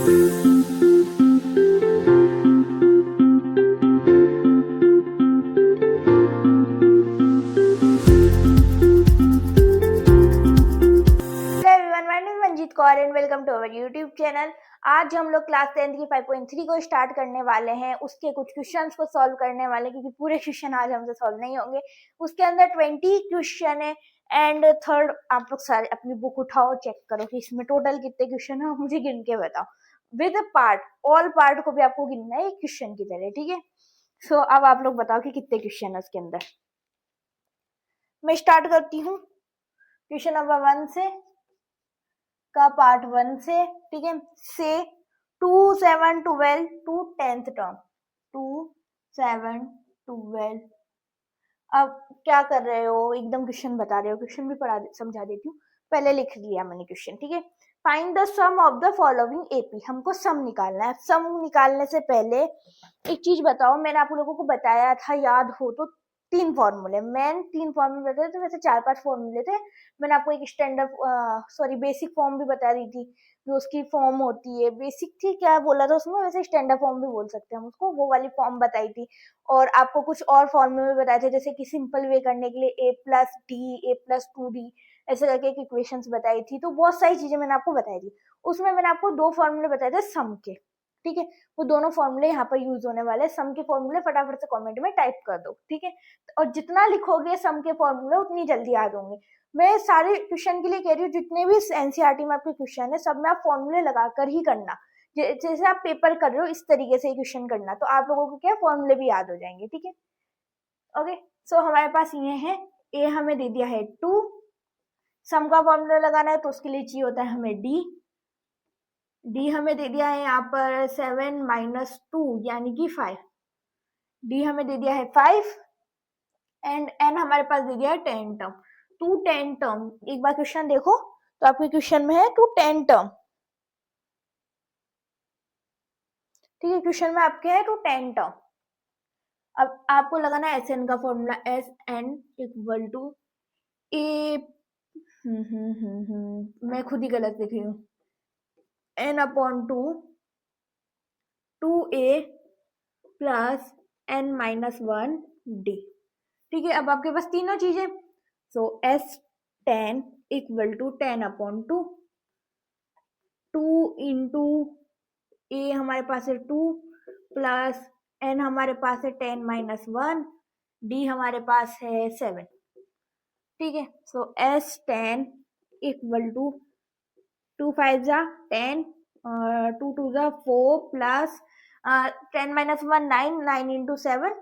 Kaur and welcome to our YouTube channel. आज हम लोग क्लास 10th की 5.3 को स्टार्ट करने वाले हैं। उसके कुछ क्वेश्चंस को सॉल्व करने वाले, क्योंकि पूरे क्वेश्चन आज हमसे सॉल्व नहीं होंगे। उसके अंदर 20 क्वेश्चन है एंड थर्ड आप लोग सारे अपनी बुक उठाओ, चेक करो कि इसमें टोटल कितने क्वेश्चन है, मुझे गिन के बताओ विद पार्ट। ऑल पार्ट को भी आपको गिनना है एक क्वेश्चन की तरह, ठीक है। सो अब आप लोग बताओ कि कितने क्वेश्चन है उसके अंदर। मैं स्टार्ट करती हूँ क्वेश्चन नंबर 1 से का पार्ट 1 से, ठीक है। से 2, 7, 12 टू 10th टर्म, 2, 7, 12। अब क्या कर रहे हो, एकदम क्वेश्चन बता रहे हो, क्वेश्चन भी पढ़ा समझा देती हूँ। पहले लिख लिया मैंने क्वेश्चन, ठीक है। Find the sum of the following AP, हमको सम निकालना है। सम निकालने से पहले एक चीज बताओ, मैंने आप लोगों को बताया था, याद हो तो, 3 फॉर्मूले, मैंने 3 फॉर्मूले बताए थे, वैसे 4-5 फॉर्मूले थे। मैंने आपको एक स्टैंडर्ड बेसिक फॉर्म भी बता दी थी, जो उसकी फॉर्म होती है। बेसिक थी, क्या बोला था उसमें, वैसे स्टैंडर्ड फॉर्म भी बोल सकते हैं हम उसको, वो वाली फॉर्म बताई थी। और आपको कुछ और फॉर्मूले बताए थे, जैसे कि सिंपल वे करने के लिए a+d, a+2d ऐसे करके एक इक्वेशंस बताई थी। तो बहुत सारी चीजें मैंने आपको बताई थी। उसमें मैंने आपको 2 फॉर्मूले बताए थे सम के, ठीक है। वो दोनों फॉर्मूले यहाँ पर यूज होने वाले। सम के फॉर्मूले फटाफट से कमेंट में टाइप कर दो, ठीक है। और जितना लिखोगे सम के फॉर्मूले उतनी जल्दी याद होंगे। मैं सारे क्वेश्चन के लिए कह रही हूँ, जितने भी एनसीईआरटी में आपके क्वेश्चन है, सब में आप फॉर्मूले लगाकर ही करना। जैसे आप पेपर कर रहे हो, इस तरीके से क्वेश्चन करना, तो आप लोगों को क्या फॉर्मूले भी याद हो जाएंगे, ठीक है। ओके, सो हमारे पास ये है, ए हमें दे दिया है 2, सम का फॉर्मूला लगाना है तो उसके लिए चाहिए होता है हमें डी हमें दे दिया है यहाँ पर 7 - 2 यानी कि 5। डी हमें दे दिया है 5 एंड एन हमारे पास दे दिया है 10 टर्म। 2 10 टर्म, एक बार क्वेश्चन देखो तो आपके क्वेश्चन में है 2 10 टर्म, ठीक है। क्वेश्चन में आपके है 2 10 टर्म। अब आपको लगाना है एस एन का formula, s n equal to a, मैं खुद ही गलत लिख रही हूँ, n/2 2a प्लस n-1d, ठीक है। अब आपके पास तीनों चीजें, सो S10 इक्वल टू 10/2, 2 इंटू ए हमारे पास है 2 प्लस n हमारे पास है 10-1, d हमारे पास है 7, ठीक है। सो S10 इक्वल टू 2 5 जा 10, 2 2 जा 4 प्लस 10-1 9, 9 इंटू 7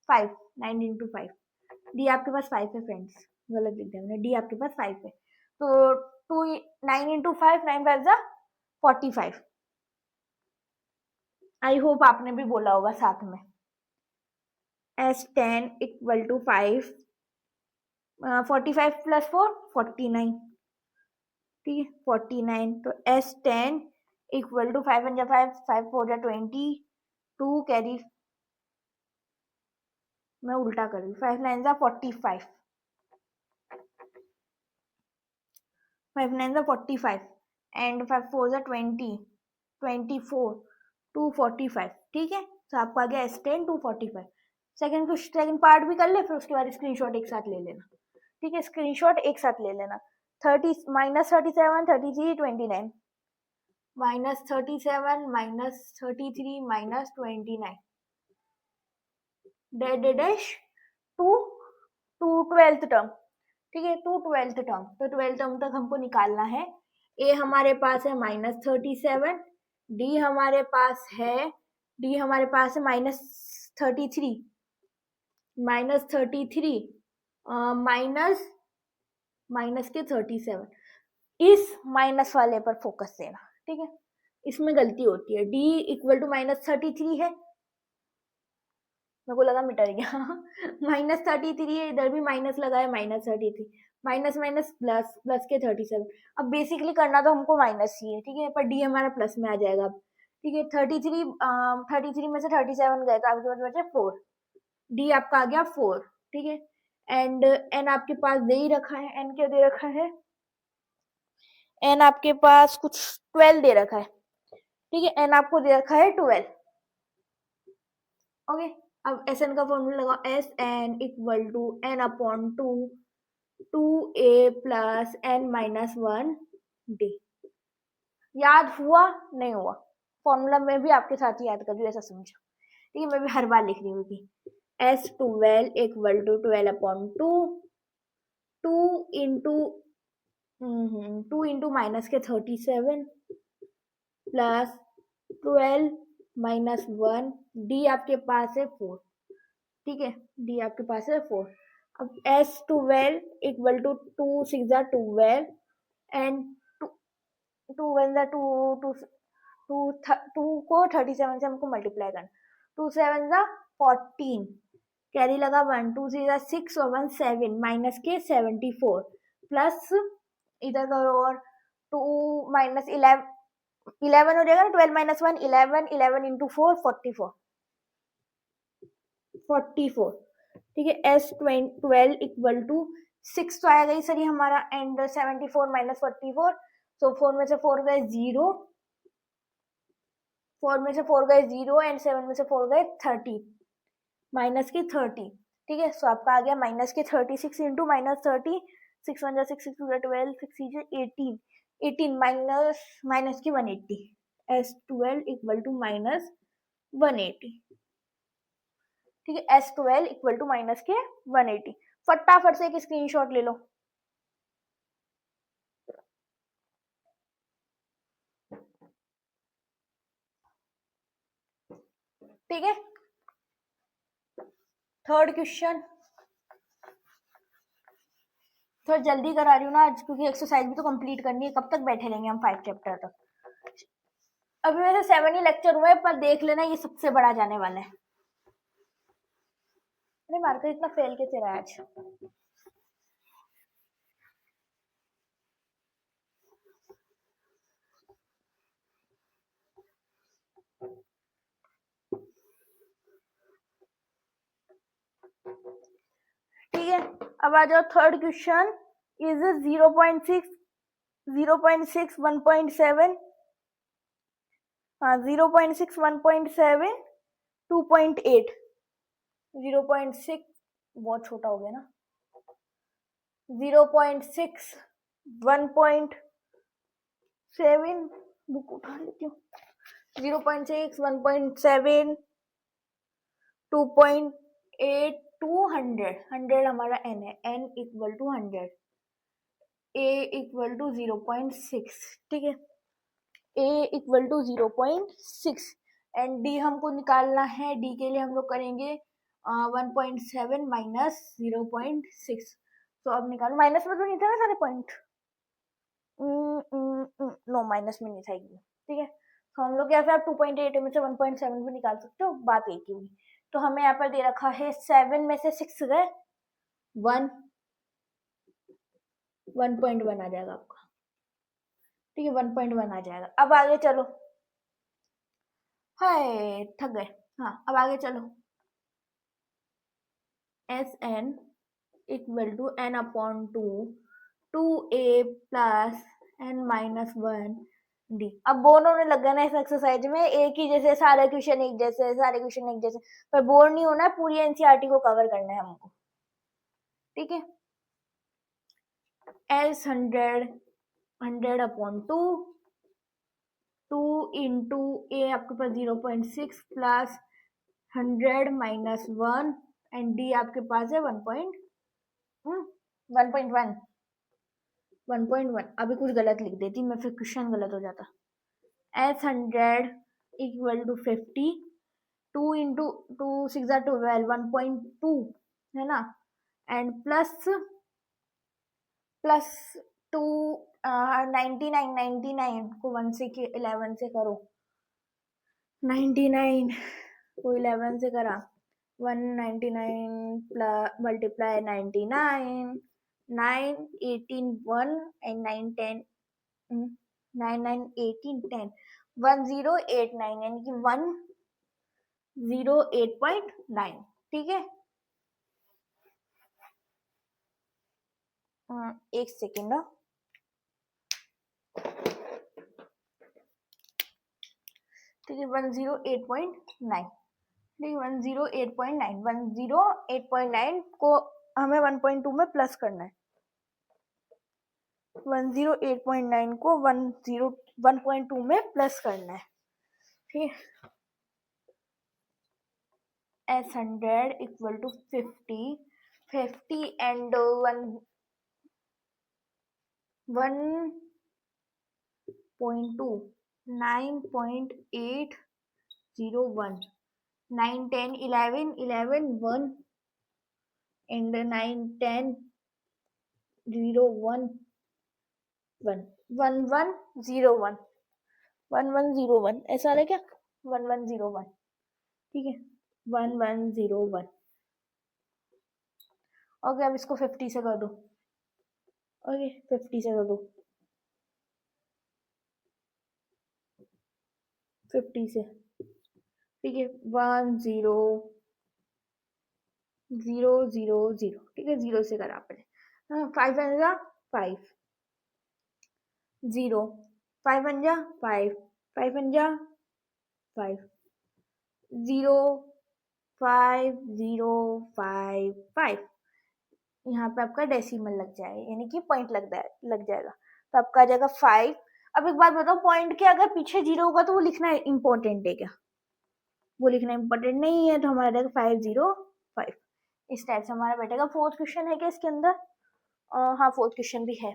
5, 9 इंटू 5। डी आपके पास 5 है फ्रेंड्स, गलत लिख दिया मैंने, डी आपके पास 5 है। तो 2 9 इंटू 5, 9 5 जा 45। आई होप आपने भी बोला होगा साथ में। S10 इक्वल टू 5, 45 प्लस 4 49, ठीक है 49। तो S10 इक्वल टू 5 1 5, 5 4 जा 20, 2 कैरी, मैं उल्टा कर रही हूँ, 5 9 जा 45, 5 9 जा 45 एंड 5 4 जा 20, 24, 245, ठीक है। तो आपको आ गया S10 245। सेकंड पार्ट भी कर ले, फिर उसके बाद स्क्रीनशॉट एक साथ ले लेना, ठीक है। स्क्रीनशॉट एक साथ ले लेना। 30 -37 33 29, -37 -33 -29 डैश टू 12th टर्म, ठीक है। 12th टर्म, तो 12th टर्म तक हमको निकालना है। ए हमारे पास है -37, डी हमारे पास है -33, -33 माइनस के 37। इस माइनस वाले पर फोकस देना, ठीक है। इसमें गलती होती है, डी इक्वल टू -33 है, मेरे को लगा मिटा गया -33 है, इधर भी माइनस लगा है, -33, माइनस माइनस प्लस, प्लस के 37। अब बेसिकली करना तो हमको माइनस ही है, ठीक है, पर डी हमारा प्लस में आ जाएगा अब, ठीक है। 33 में से 37 गए तो आपके पास बचे 4, डी आपका आ गया 4, ठीक है। एंड एन आपके पास दे ही रखा है, एन क्या दे रखा है, एन आपके पास कुछ 12 दे रखा है, ठीक है, एन आपको दे रखा है 12। ओके, अब एस एन का फॉर्मूला लगाओ, S n equal to n upon two, 2a plus n minus 1d। याद हुआ नहीं हुआ? फॉर्मूला में भी आपके साथ ही याद कर रही हूँ, ऐसा समझो। ठीक है, मैं भी हर बार लिख रही हूँ कि S12 equal to 12 upon 2, 2 into 2 into minus के 37 प्लस 12 माइनस 1, डी आपके पास है 4। ठीक है, डी आपके पास है 4। अब S12 इक्वल टू 2 6 12 एंड 2 1 2 2 को 37 से हमको मल्टीप्लाई करना, 2 7 14, कैरी लगा 1, 2 3 6 और 1 7 माइनस के 74 प्लस इधर करो और 2 माइनस 11 हो जाएगा ना, 12 माइनस 1 11, 11 इंटू 4 44। ठीक है, S12 इक्वल टू 6 तो आएगा ही सर ये हमारा, एंड 74 माइनस 44, तो 4 में से 4 गए 0, 4 में से 4 गए 0 एंड 7 में से 4 गए 30, माइनस की 30। ठीक है, सो आपका आ गया माइनस के 36 इंटू माइनस 30, 6 1 6 6 2 12 6 18, 18 माइनस माइनस की 180, S12 इक्वल टू माइनस 180। ठीक है, S12 इक्वल टू माइनस के 180। फटाफट से एक स्क्रीनशॉट ले लो। ठीक है, थर्ड क्वेश्चन थोड़ा जल्दी करा रही हूँ ना आज, क्योंकि एक्सरसाइज भी तो कंप्लीट करनी है, कब तक बैठे रहेंगे हम 5 चैप्टर तक। अभी वैसे 7 ही लेक्चर हुए, पर देख लेना ये सबसे बड़ा जाने वाला है। अरे मार्कर इतना फेल कैसे रहा है आज? ठीक है, अब आ जाओ थर्ड क्वेश्चन। इज 0.6 0.6 1.7, हाँ 0.6 1.7 2.8, 0.6 बहुत छोटा हो गया ना, 0.6 1.7, बुक उठा लेती हूँ, 0.6 1.7 2.8 200, 100 हमारा n है, n equal to 100, a equal to 0.6। ठीक है, a equal to 0.6 and d हमको निकालना है, d के लिए हम लोग करेंगे 1.7 माइनस 0.6। तो अब निकालो, माइनस में तो नहीं था ना सारे पॉइंट, नो माइनस में नहीं था एकदम। ठीक है, तो हम लोग क्या फिर 2.8 में से 1.7 भी निकाल सकते हो, बात एक ही हुई। तो हमें यहाँ पर दे रखा है 7 में से 6 गए 1, 1.1 आ जाएगा आपका। ठीक है, 1.1 आ जाएगा। अब आगे चलो, हाय थक गए। हाँ, अब आगे चलो, S n equal to n upon 2, 2a plus n minus 1 d. अब बोर होने लग गया ना इस एक्सरसाइज में, एक ही जैसे सारे क्वेश्चन एक जैसे, सारे क्वेश्चन एक जैसे, पर बोर नहीं होना, पूरी एनसीईआरटी को कवर करना है हमको। ठीक है, एस 100 अपॉन 2, 2 इंटू ए आपके पास 0.6 प्लस 100 माइनस 1 एंड डी आपके पास है 1.1 1.1। अभी कुछ गलत लिख देती मैं, फिर क्वेश्चन गलत हो जाता। एस 100 इक्वल टू 50, 2 इंटू 2 6 12 1.2 है ना, एंड प्लस 2 99 को 1 से 11 से करो, 99 को 11 से करा, 199 प्लस मल्टीप्लाई 99, 9 18 1 एंड 9 10 9 9 18 10 1089 यानी कि 108.9। ठीक है, एक सेकेंड, ठीक है 108.9, ठीक है 108.9, 108.9 को हमें 1.2 में प्लस करना है, 108.9 को 1.2 में प्लस करना है, ठीक है। S100 equal to 50 and 1.2 9.801 9 10 11 11 1 and 9 10 0 1 1 1101 1101 ऐसा आ रहा है क्या 1101, ठीक है 1101। ओके अब इसको 50 से कर दो, ओके 50 से कर दो, 50 से, ठीक है 10000, ठीक है 0 से करा आपने, 5 बन जा 5 0 5 बन जा 5 5 बन जा 5 0 5 0 5 5, यहाँ पे आपका डेसिमल लग जाएगा यानी कि पॉइंट लग जाएगा, तो आपका आ जाएगा 5। अब एक बात बताओ, पॉइंट के अगर पीछे 0 होगा तो वो लिखना इम्पोर्टेंट है क्या, वो लिखना इम्पोर्टेंट नहीं है, तो हमारा रहेगा 505। इस टाइप से हमारा बैठेगा। फोर्थ क्वेश्चन है क्या इसके अंदर, हाँ फोर्थ क्वेश्चन भी है।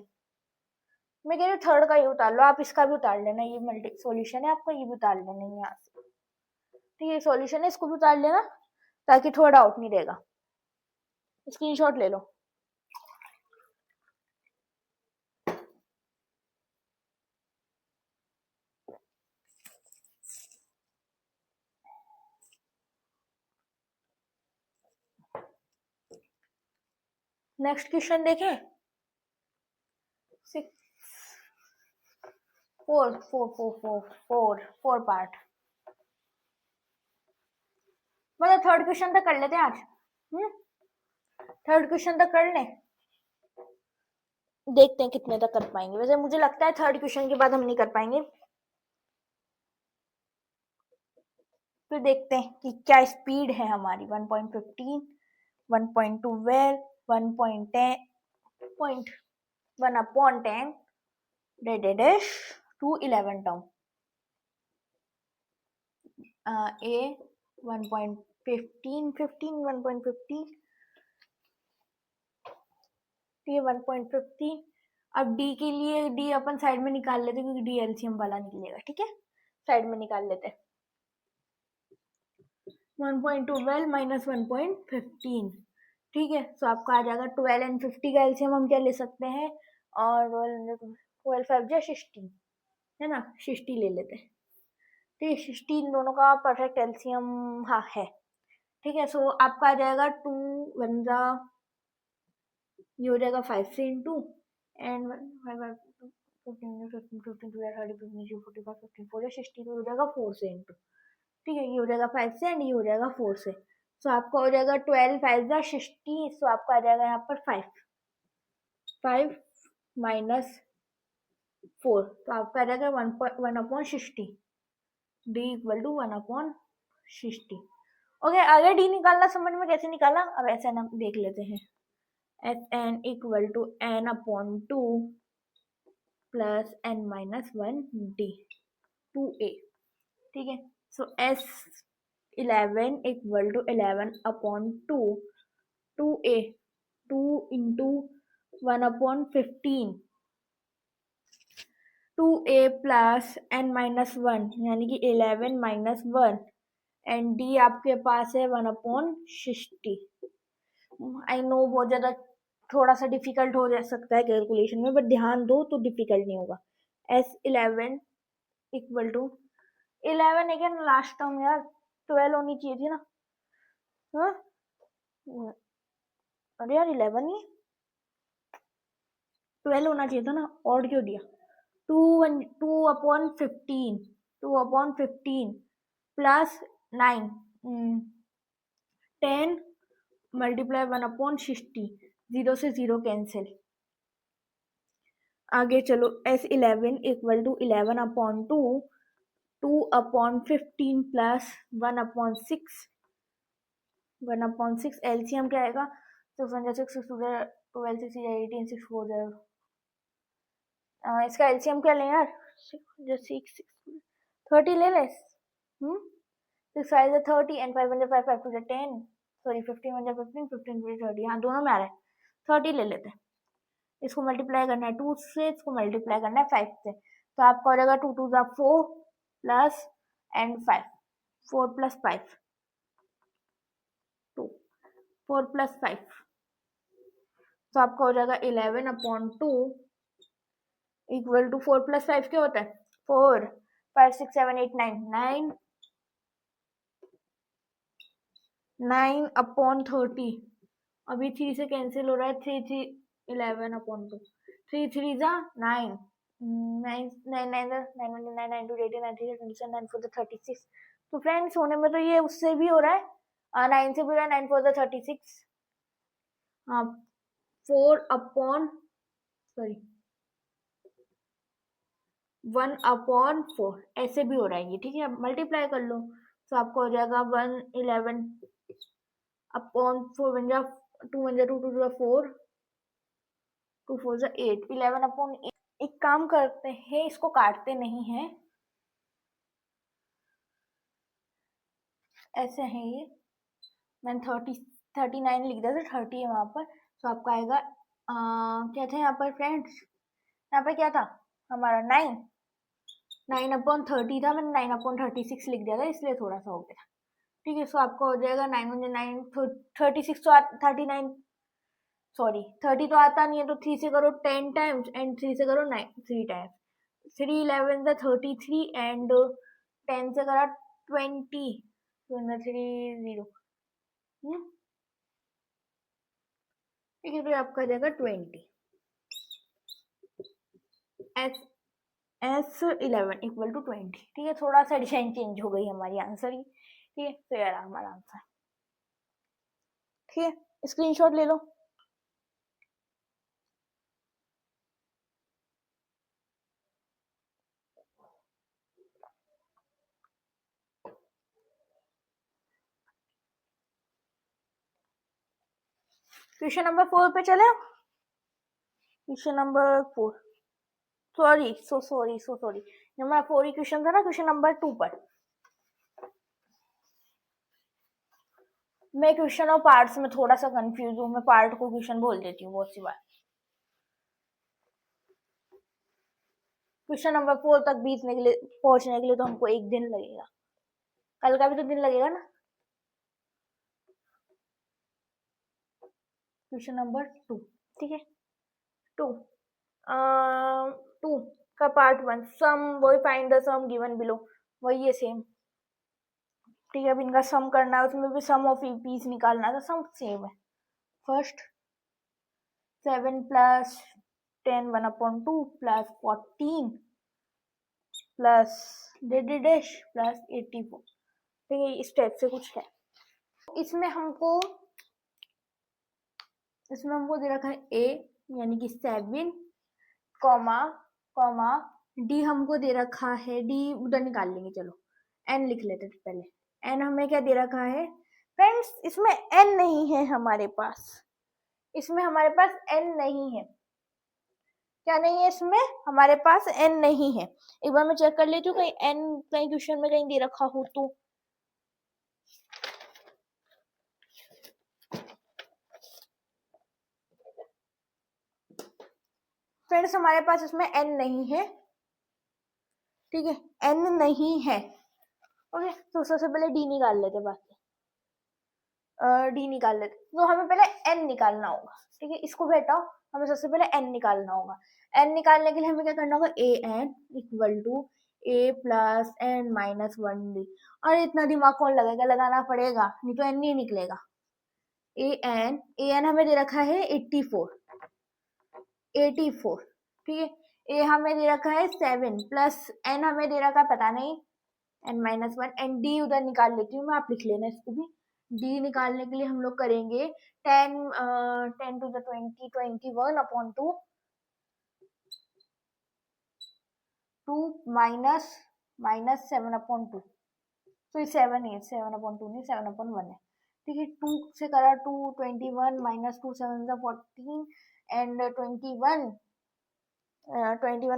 मैं कह रही हूँ थर्ड का ये उतार लो, आप इसका भी उतार लेना, ये मल्टी सॉल्यूशन है आपका, ये भी उतार लेना यहाँ से, ठीक है सॉल्यूशन है, इसको भी उतार लेना ताकि थोड़ा डाउट नहीं रहेगा। स्क्रीनशॉट ले लो। नेक्स्ट क्वेश्चन देखें, 4 पार्ट, मतलब थर्ड क्वेश्चन तक कर लेते हैं आज, थर्ड क्वेश्चन तक कर लें, देखते हैं कितने तक कर पाएंगे। वैसे मुझे लगता है थर्ड क्वेश्चन के बाद हम नहीं कर पाएंगे, फिर देखते हैं कि क्या स्पीड है हमारी। 1.15 1.12 1.10 1/10 डैश टू 11 टर्म, A 1.15 1.15, ये 1.15। अब D के लिए D अपन साइड में निकाल लेते क्योंकि D एलसीएम वाला निकलेगा, ठीक है साइड में निकाल लेते। 1.12 माइनस 1.15, ठीक है, तो आपका आ जाएगा 12 एंड 50 का एलसीएम हम क्या ले सकते हैं, और 12 5 जा 60 है ना, 60 ले लेते हैं, ठीक है 60 इन दोनों का परफेक्ट एलसीएम हाँ है, ठीक है। सो आपका आ जाएगा 2 1 जा ये हो जाएगा 5 से इंटू एंड 5 15 15 15 30 15 45 15 4 60 हो जाएगा 4 से इंटू, ठीक है ये हो जाएगा 5 से एंड ये हो जाएगा 4 से, सो आपका हो जाएगा 12 5 जा 60, सो आपका आ जाएगा यहाँ पर 5 माइनस 4, तो आपका आ जाएगा 1/60, डी इक्वल टू 1/60। ओके अगर डी निकालना समझ में कैसे निकाला, अब ऐसे ना देख लेते हैं, S n equal to n/2 plus n minus 1 d 2a, ठीक है। So S11 equal to 11/2 2a 2 into 1/15 2a plus n minus 1 यानी कि 11 माइनस 1 एंड डी आपके पास है 1/60। आई नो बहुत ज़्यादा थोड़ा सा डिफिकल्ट हो जा सकता है कैलकुलेशन में, बट ध्यान दो तो डिफिकल्ट नहीं होगा। S11 इक्वल टू 11 है क्या लास्ट टर्म यार, 12 होनी चाहिए थी ना, हाँ अरे यार 11 ही 12 होना चाहिए था ना, और क्यों दिया, 2/15 प्लस 9 10 मल्टीप्लाई 1/60, 0 से 0 कैंसिल, आगे चलो S11 equal to 11/2 2/15 plus 1/6, 1/6 LCM क्या आएगा? 6 12 6 18 6 4 इसका एलसीएम क्या लें यार? 6 30 ले ले। 6 5 is 30 and 5 1 5 5 2 10, सॉरी 15 1 15 15 2 30, हाँ दोनों में आ रहा है, 30 ले लेते हैं। इसको मल्टीप्लाई करना है 2 से, इसको मल्टीप्लाई करना है 5 से, तो आपका हो जाएगा 2 2 4 प्लस एंड 5, 4 प्लस 5 2, 4 प्लस 5, तो आपका हो जाएगा 11/2 इक्वल टू 4 प्लस 5 क्या होता है? 4 5 6 7 8 9 9/30, अभी 3 से कैंसिल हो रहा है, 3 3 11/2, 3 3 जा 9 9 9 9 9 9 9 9 2 18 9 3 27 9 4 36, तो फ्रेंड्स होने में तो ये उससे भी हो रहा है, 9 से भी हो रहा है, 9 4 36, हाँ 1/4 ऐसे भी हो रहा है ये, ठीक है। मल्टीप्लाई कर लो तो आपको हो जाएगा 111/4 बन जा, 2 1 2 2 4 2 4 8, 11/8। एक काम करते हैं, इसको काटते नहीं है, ऐसे है ये, मैंने 39 लिख दिया था, 30 है वहां पर, तो आपका आएगा क्या था यहाँ पर फ्रेंड्स, यहाँ पर क्या था हमारा 9/30 था, मैंने 9/36 लिख दिया था, इसलिए थोड़ा सा हो गया, ठीक है। सो आपको हो जाएगा 9 36 तो 39, सॉरी 30 तो आता नहीं है, तो 3 से करो 10 टाइम्स एंड 3 से करो 9 3 टाइम्स, 3 11 33 एंड 10 से करा 20, 3 0, ठीक है, तो आपका आ जाएगा 20, S11 इक्वल टू 20, ठीक है। थोड़ा सा डिजाइन चेंज हो गई हमारी आंसर ही, ठीक है, तो यार हमारा आंसर, ठीक है, स्क्रीनशॉट ले लो। क्वेश्चन नंबर 4 पे चले, क्वेश्चन नंबर 4, सॉरी नंबर 4 ही क्वेश्चन था ना, क्वेश्चन नंबर 2 पर मैं क्वेश्चन और पार्ट्स में थोड़ा सा कंफ्यूज हूँ, मैं पार्ट को क्वेश्चन बोल देती हूँ बहुत सी बार। क्वेश्चन नंबर 4 तक पहुंचने के लिए तो हमको एक दिन लगेगा, कल का भी तो दिन लगेगा ना। क्वेश्चन नंबर 2, ठीक है, 2 2 का पार्ट 1 सम, वही find the sum given below, वही है सेम, ठीक है। अब इनका सम करना है, उसमें भी सम ऑफ पीस निकालना था, सम सेम है। First 7 plus 10 1/2 plus 14 plus dash plus 84, ठीक है, इस टाइप से कुछ है। इसमें हमको दे रखा है ए यानी कि 7 कॉमा कॉमा डी हमको दे रखा है, डी उधर निकाल लेंगे, चलो एन लिख लेते थे पहले, एन हमें क्या दे रखा है फ्रेंड्स, इसमें एन नहीं है हमारे पास, इसमें हमारे पास एन नहीं है, क्या नहीं है इसमें हमारे पास एन नहीं है। एक बार मैं चेक कर लेती हूँ कहीं एन कहीं क्वेश्चन में कहीं दे रखा हो तो, फ्रेंड्स हमारे पास इसमें एन नहीं है, ठीक है, एन नहीं है, ओके। तो सबसे पहले डी निकाल लेते, बाकी डी निकाल लेते, तो हमें पहले एन निकालना होगा, ठीक है, इसको बेटा हमें सबसे पहले एन निकालना होगा। एन निकालने के लिए हमें क्या करना होगा, a n equal to a plus n minus 1 d, और इतना दिमाग कौन लगाएगा, लगाना पड़ेगा, नहीं तो एन नहीं निकलेगा। ए एन हमें दे रखा है 84, ठीक है, ए हमें दे रखा है 7 प्लस एन हमें दे रखा है पता नहीं n-1, एंड डी उधर निकाल लेती हूँ मैं, आप लिख लेना इसको भी। डी निकालने के लिए हम लोग करेंगे 10 टू द 20 21/2 2 माइनस माइनस 7/2, तो ये 7 है, 7/2 नहीं 7/1 है। ठीक है, 2 से करा 2, 21 माइनस 2 7 14 एंड 21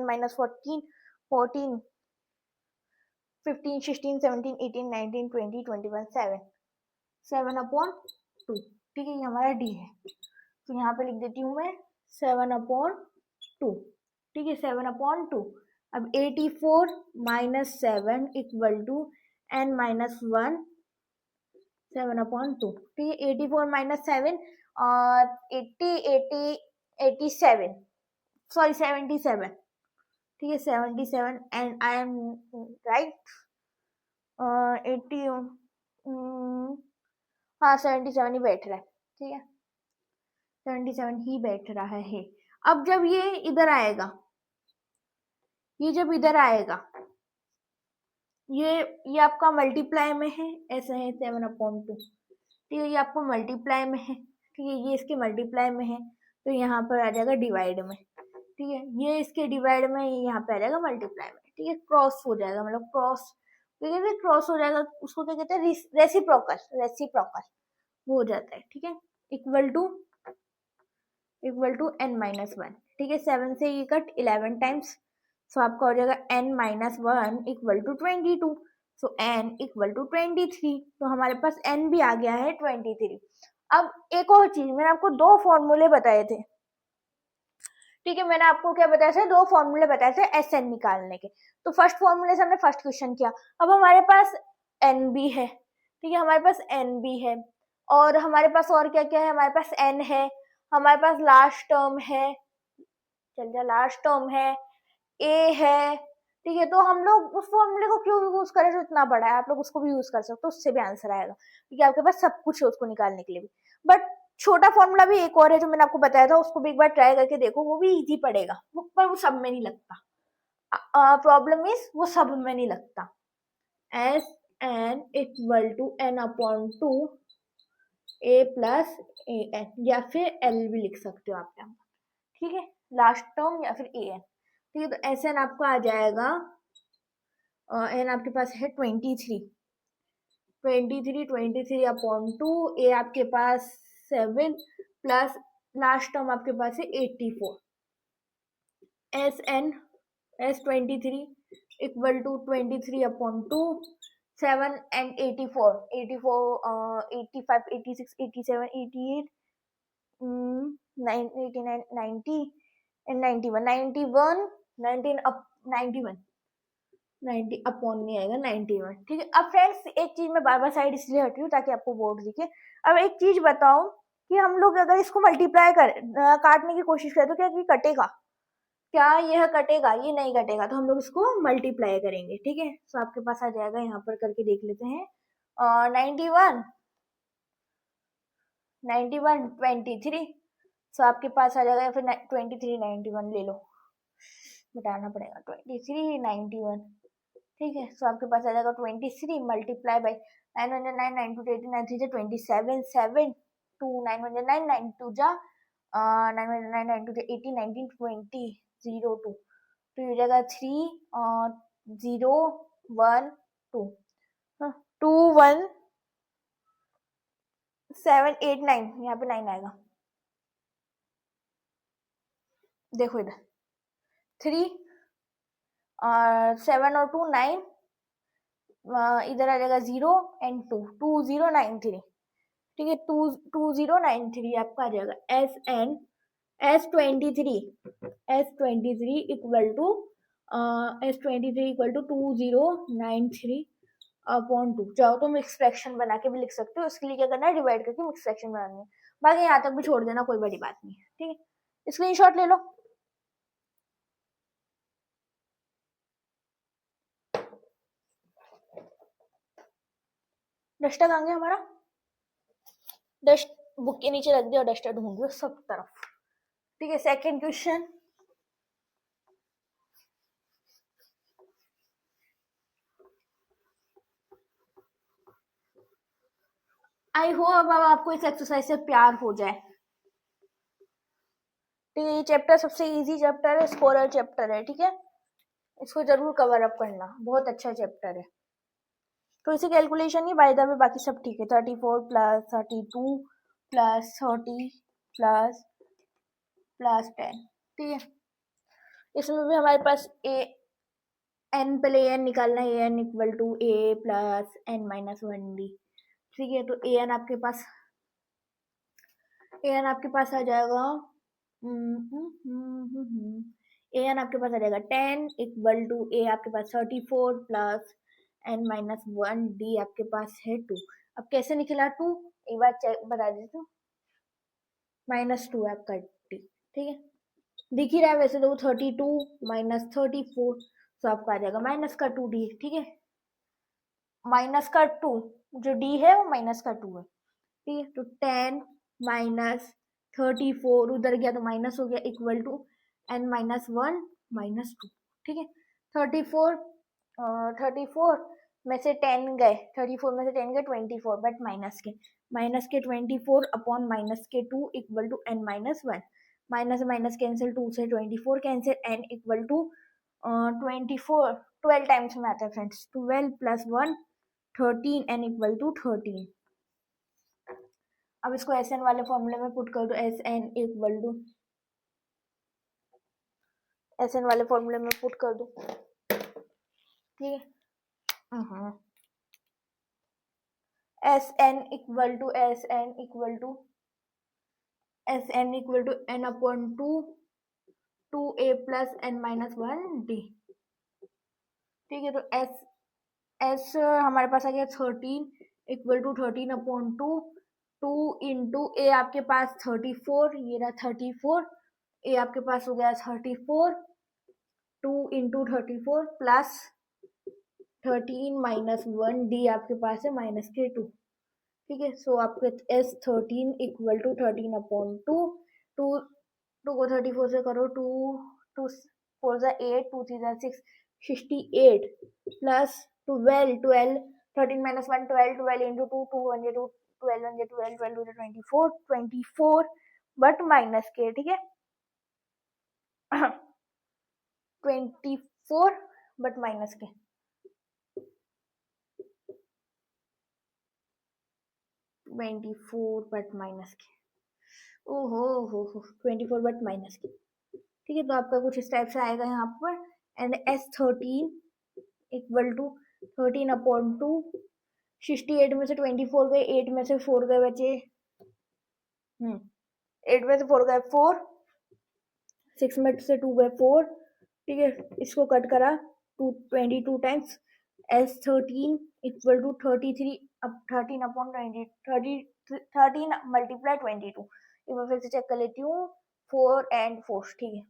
माइनस 14 14 15 16 17 18 19 20 21 7 7/2। ठीक है, ये हमारा डी है, तो यहाँ पे लिख देती हूँ मैं 7/2। ठीक है, 7/2। अब 84 minus 7 equal to n minus 1 7/2। ठीक है, 84 माइनस 7 और 87, सॉरी 77। ठीक है, 77 एंड आई एम राइट। 80 हाँ 77 ही बैठ रहा है। ठीक है, 77 ही बैठ रहा है। अब जब ये इधर आएगा, ये जब इधर आएगा, ये आपका मल्टीप्लाई में है, ऐसा है 7/2। ठीक है, ये आपको मल्टीप्लाई में है। ठीक है, ये इसके मल्टीप्लाई में है, तो यहाँ पर आ जाएगा डिवाइड में। ठीक है, ये इसके डिवाइड में, यहाँ पे आ जाएगा मल्टीप्लाई में। ठीक है, क्रॉस हो जाएगा, मतलब क्रॉस, क्रॉस हो जाएगा, उसको क्या कहते हैं, रेसिप्रोकल, रेसिप्रोकल वो हो जाता है। ठीक है, इक्वल टू n माइनस 1। ठीक है, 7 से ये कट 11 टाइम्स, सो आपका हो जाएगा n minus 1 equal to 22, so n equal to 23। तो हमारे पास n भी आ गया है 23। अब एक और चीज, मैंने आपको दो फॉर्मूले बताए थे। ठीक है, मैंने आपको क्या बताया था, दो फॉर्मूले बताए थे एस एन निकालने के। तो फर्स्ट फॉर्मूले से हमने फर्स्ट क्वेश्चन किया। अब हमारे पास एन बी है। ठीक है, हमारे पास एन बी है, और हमारे पास और क्या क्या है, हमारे पास एन है, हमारे पास लास्ट टर्म है, चल जा, लास्ट टर्म है, ए है। ठीक है, तो हम लोग उस फॉर्मूले को क्यों यूज करें जो इतना बड़ा है, आप लोग उसको भी यूज कर सकते हो, उससे भी आंसर आएगा, क्योंकि आपके पास सब कुछ है उसको निकालने के लिए भी। बट छोटा फॉर्मूला भी एक और है जो मैंने आपको बताया था, उसको भी एक बार ट्राई करके देखो, वो भी इजी पड़ेगा, पर वो सब में नहीं लगता। प्रॉब्लम इज वो सब में नहीं लगता। S n equal to n/2 a plus a n, या फिर एल भी लिख सकते हो आप यहाँ पर। ठीक है, लास्ट टर्म या फिर ए एन। ठीक है, तो एस एन आपका आ जाएगा, एन आपके पास है 23/2, ए आपके पास 7 प्लस लास्ट टर्म आपके पास है 84। S n S 23 equal to 23/2, 7 and 84, 85 86 87 88 89 90 and 91 91 91 90 upon नहीं आएगा 91। ठीक है, अब फ्रेंड्स एक चीज मैं बार बार साइड इसलिए हटी हूँ ताकि आपको बोर्ड दिखे। अब एक चीज बताओ कि हम लोग अगर इसको मल्टीप्लाई कर काटने की कोशिश करें तो क्या ये कटेगा, क्या यह कटेगा, ये नहीं कटेगा, तो हम लोग इसको मल्टीप्लाई करेंगे। ठीक है, तो आपके पास आ जाएगा, यहाँ पर करके देख लेते हैं, 91 23, सो आपके पास आ जाएगा, फिर 23 91 ले लो, बताना पड़ेगा 23 91। ठीक है, सो आपके पास आ जाएगा 23 मल्टीप्लाई बाई 909 9 2 18 9 3 27 7 2 909 9 2 जा 909 9 2 18 19 20 0 2, तो ये हो जाएगा 3 0 1 2 2 1 7 8 9, यहाँ पे 9 आएगा, देखो इधर 3 और 7 और 2 9, इधर आ जाएगा 0 एंड 2 2093। ठीक है, 2093 आपका आ जाएगा S23 इक्वल टू 2093/2। चाहो तो मिक्स फ्रैक्शन बना के भी लिख सकते हो, इसके लिए क्या करना है, डिवाइड करके मिक्स फ्रैक्शन बनानी है। बाकी यहाँ तक भी छोड़ देना, कोई बड़ी बात नहीं है। ठीक है, स्क्रीनशॉट ले लो। डस्टर कहाँ गया हमारा, डस्ट बुक के नीचे रख दिया और डस्टर ढूंढ लो सब तरफ। ठीक है, सेकंड क्वेश्चन, आई होप अब आपको इस एक्सरसाइज से प्यार हो जाए। ठीक है, ये चैप्टर सबसे इजी चैप्टर है, स्कोरर चैप्टर है। ठीक है, इसको जरूर कवर अप करना, बहुत अच्छा चैप्टर है। तो इसे calculation he by the way बाकी सब ठीक है। 34 प्लस 32 प्लस 30 प्लस प्लस 10, ठीक है। इसमें भी हमारे पास ए एन पहले एन निकालना है, n equal to a plus n minus 1d, ठीक है। तो ए एन आपके पास आ जाएगा, ए एन आपके पास आ जाएगा 10 इक्वल टू ए आपके पास 34 प्लस एन माइनस 1d आपके पास है 2। अब कैसे निकला 2, एक बार चेक बता देती हूँ। -2 है आपका डी, ठीक है। दिख ही रहा है वैसे तो 32 माइनस 34, तो आपका आ जाएगा माइनस का 2d, ठीक है। माइनस का 2, जो d है वो माइनस का 2 है, ठीक है। तो 10 माइनस 34 उधर गया तो माइनस हो गया, equal to n minus 1 minus 2, ठीक है। 34 में से 10 गए, 34 में से 10 गए 24, बट माइनस के 24 अपॉन माइनस के 2 equal to n minus 1। Minus minus cancel, 2 से 24 cancel, n equal to 24 12 times में आता है friends, 12 plus 1 13, n equal to 13। अब इसको एस एन वाले फॉर्मूले में पुट कर दो, S n equal to S n वाले फॉर्मूले में पुट कर दो, ठीक है। S n equal to n upon 2 a plus n minus 1d, ठीक है। तो एस हमारे पास आ गया 13 इक्वल टू 13 अपॉन 2 इंटू ए आपके पास 34, ये रहा 34, ए आपके पास हो गया 34, 2 इंटू 34 प्लस 13 माइनस 1d आपके पास है माइनस के 2, ठीक है। सो आपके एस 13 इक्वल टू 13 अपॉन 2, 2 को 34 से करो, 2 4 जा 8, 2 3 जा 6, 68 plus 12 13 minus 1 12, 12 into 2 2 1 2 12 1 12 12 24 24 but minus के, ठीक है। 24 बट माइनस के, 24 बट माइनस के, ओहो हो 24 बट माइनस के, ठीक है। तो आपका कुछ इस टाइप से आएगा यहाँ पर, and S 13 equal to 13 upon 2, 68 में से 24 गए, 8 में से 4 गए बचे, 8 में से 4 गए 4, 6 में से 2 गए 4, ठीक है। इसको कट करा 22 टाइम्स, एस 13 इक्वल टू 33, अब 13 अपॉन 13 मल्टीप्लाई 22, एक बार फिर से चेक कर लेती हूँ, 4 एंड 4, ठीक है।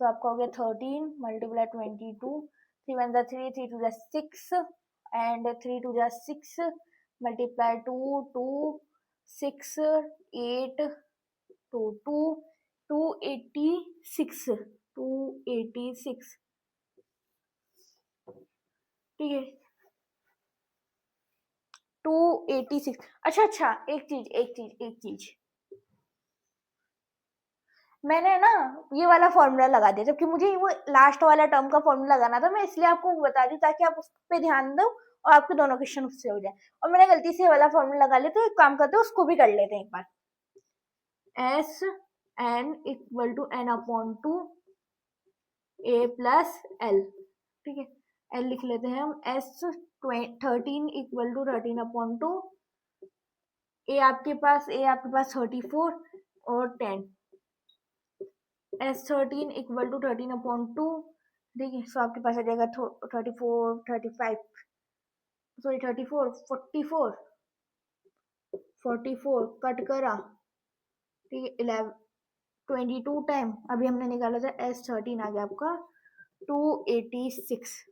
तो आपका हो गया 13 मल्टीप्लाई 22, 3 1 जा 3, 3 2 जा 6 एंड 3 2 जा 6 मल्टीप्लाई 2 2 6 8 तो 286, 286, ठीक है। 286, अच्छा एक चीज मैंने ना ये वाला फॉर्मूला लगा दिया, जबकि मुझे वो लास्ट वाला टर्म का फॉर्मूला लगाना था, मैं इसलिए आपको बता दी ताकि आप उस पर ध्यान दो और आपके दोनों क्वेश्चन उससे हो जाए। और मैंने गलती से वाला फॉर्मूला लगा लिया, तो एक काम करते हैं उसको भी कर लेते हैं एक बार। S n equal to n upon 2 a plus l, ठीक है। एल लिख लेते हैं हम, s 13 equal to 13 upon 2, a आपके पास 34 और 10, एस 13 इक्वल टू 13 अपॉन 2, ठीक है। सो आपके पास आ जाएगा 34 35 सॉरी 34 44 44 कट करा, ठीक है। 11 22 टाइम अभी हमने निकाला था, एस 13 आ गया आपका 286,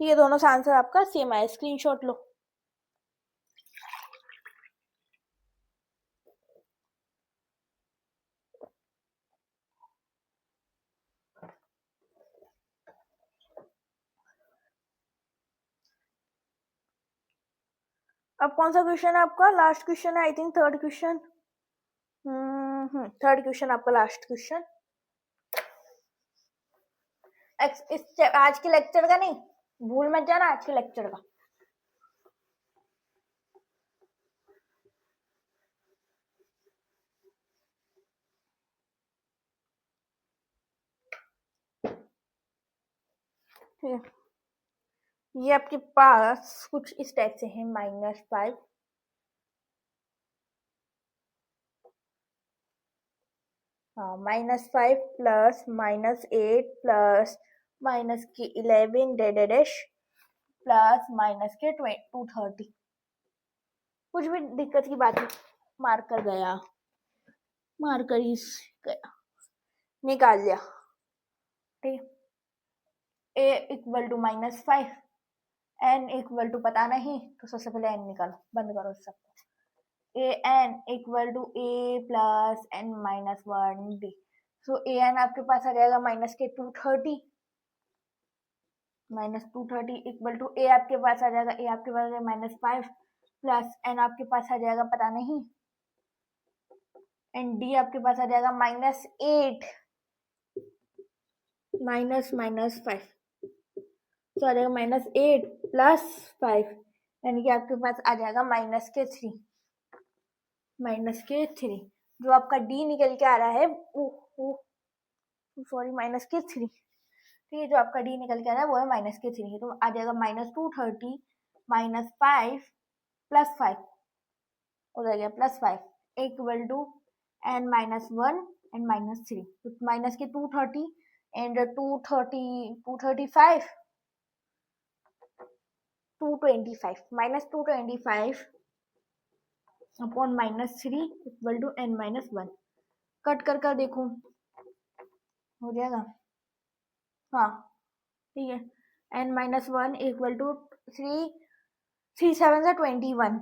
ठीक है। दोनों का आंसर आपका सेम आया, स्क्रीनशॉट लो। अब कौन सा क्वेश्चन है आपका, लास्ट क्वेश्चन है I think, third question, third question आपका लास्ट क्वेश्चन। आज के लेक्चर का नहीं, भूल मत जाना आज के लेक्चर का। ये आपके पास कुछ इस टाइप से है, -5 हाँ -5 प्लस -8 प्लस -11 डैश प्लस -230। कुछ भी दिक्कत की बात नहीं, मार्कर गया, मार्कर ही गया, निकाल लिया। ठीक, a equal to -5, n equal to पता नहीं, तो सबसे पहले n निकालो, बंद करो सब। a n equal to a plus n minus 1d। So a n आपके पास आ जाएगा -230 इक्वल टू a आपके पास आ जाएगा, a आपके पास आ जाएगा -5 प्लस n आपके पास आ जाएगा पता नहीं, एंड d आपके पास आ जाएगा -8 -5, तो आ जाएगा -8 प्लस 5, यानी कि आपके पास आ जाएगा -3। जो आपका d निकल के आ रहा है सॉरी -3, ठीक है, जो आपका d निकल के आ रहा है वो है -3, तो आ जाएगा -230 -5 प्लस 5 हो जाएगा +5 इक्वल टू n -1 एंड -3, तो -230 and 235 -225 upon -3 equal to n -1। Cut कर देखो, हो जाएगा, हाँ ठीक है, n -1 equal to 3 7 21,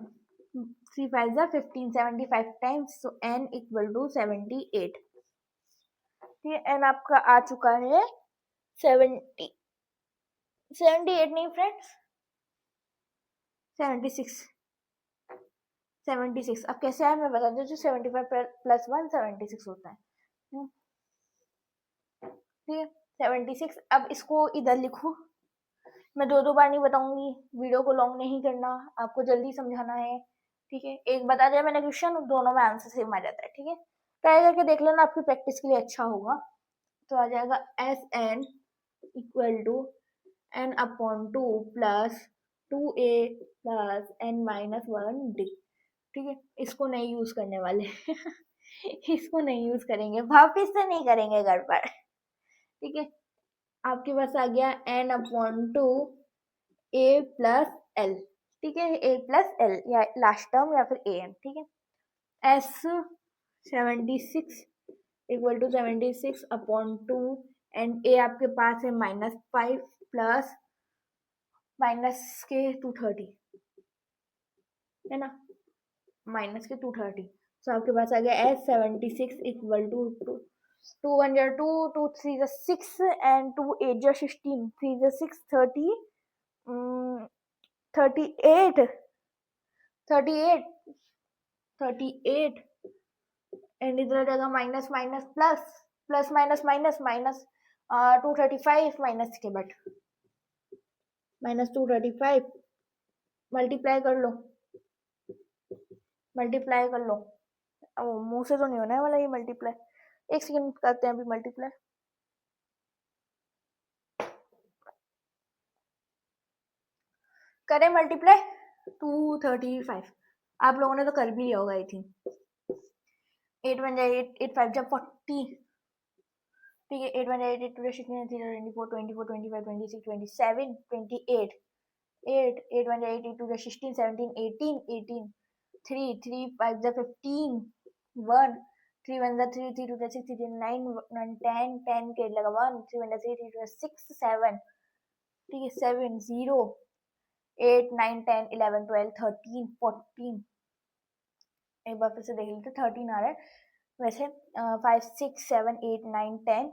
3 5 15, 75 times, so n equal to 78। ठीक है, n आपका आ चुका है 78 नहीं फ्रेंड्स, 76। अब कैसे आया मैं बता दूँ, 75 प्लस 1 76 होता है। ठीक है, 76। अब इसको इधर लिखो, मैं दो बार नहीं बताऊंगी, वीडियो को लॉन्ग नहीं करना, आपको जल्दी समझाना है। ठीक है, एक बता दिया मैंने क्वेश्चन, दोनों में आंसर सेम आ जाता है। ठीक है, ट्राई करके देख लेना, आपकी प्रैक्टिस के लिए अच्छा होगा। तो आ जाएगा SN equal to n upon 2 plus 2a plus n minus 1d। ठीक है, इसको नहीं यूज करने वाले इसको नहीं यूज करेंगे, वापिस से नहीं करेंगे घर पर। ठीक है, आपके पास आ गया n upon 2 a plus l। ठीक है, a प्लस l या लास्ट टर्म या फिर an। ठीक है, s 76 equal to 76 upon 2 and a आपके पास है -5 प्लस -230, है ना, -230। तो आपके पास आ गया s 76 equal to 2 1 2 2 3 6 and 2 8 16, 3 6 30 38 and इधर आ जाएगा minus minus plus plus minus minus minus 235 minus के बट -235 मल्टीप्लाई कर लो, मुंह से तो नहीं होना है वाला ये मल्टीप्लाई। एक सेकंड करते हैं अभी मल्टीप्लाई। करें मल्टीप्लाई 235, आप लोगों ने तो कर भी लिया होगा आई थिंक। 8 1 8 8 5 जब 40, ठीक है, 8 1 8 8 2 16 24 24 25 26 27 28 8 8 1 8 8 2 16 17 18 18 3 3 5 15 1 3 1 3 3 2 6 3 9 9 10 10 के लगा 1 3 1 3 3 2 6 7, ठीक है, 7 0 8 9 10 11 12 13 14, एक बार फिर से देख लेते 13 आ रहा है वैसे, 5 6 7 8 9 10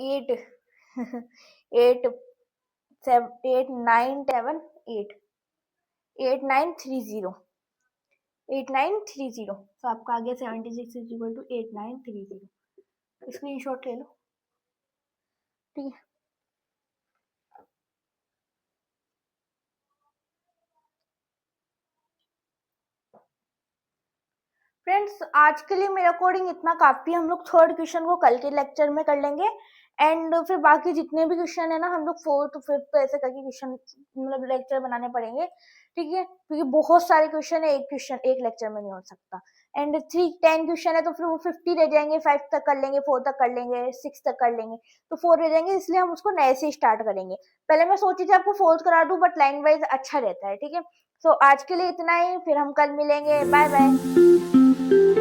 8 8 7 8 9 7 8 8 9 3 0 8930। तो आपका आ गया 76 इज इक्वल टू 8930। स्क्रीनशॉट ले लो। ठीक है फ्रेंड्स, आज के लिए मेरे अकॉर्डिंग इतना काफी है। हम लोग थर्ड क्वेश्चन को कल के लेक्चर में कर लेंगे एंड फिर बाकी जितने भी क्वेश्चन है ना हम लोग फोर्थ फिफ्थ ऐसे करके क्वेश्चन मतलब लेक्चर बनाने पड़ेंगे। ठीक है, क्योंकि बहुत सारे क्वेश्चन है, एक क्वेश्चन एक लेक्चर में नहीं हो सकता। एंड 10 क्वेश्चन है तो फिर वो 50 रह जाएंगे, 5 तक कर लेंगे, 4 तक कर लेंगे, 6 तक कर लेंगे, तो 4 रह जाएंगे, इसलिए हम उसको नए से स्टार्ट करेंगे। पहले मैं सोची थी आपको फोर्थ करा दूं बट लाइन वाइज अच्छा रहता है। ठीक है, सो आज के लिए इतना ही, फिर हम कल मिलेंगे, बाय बाय।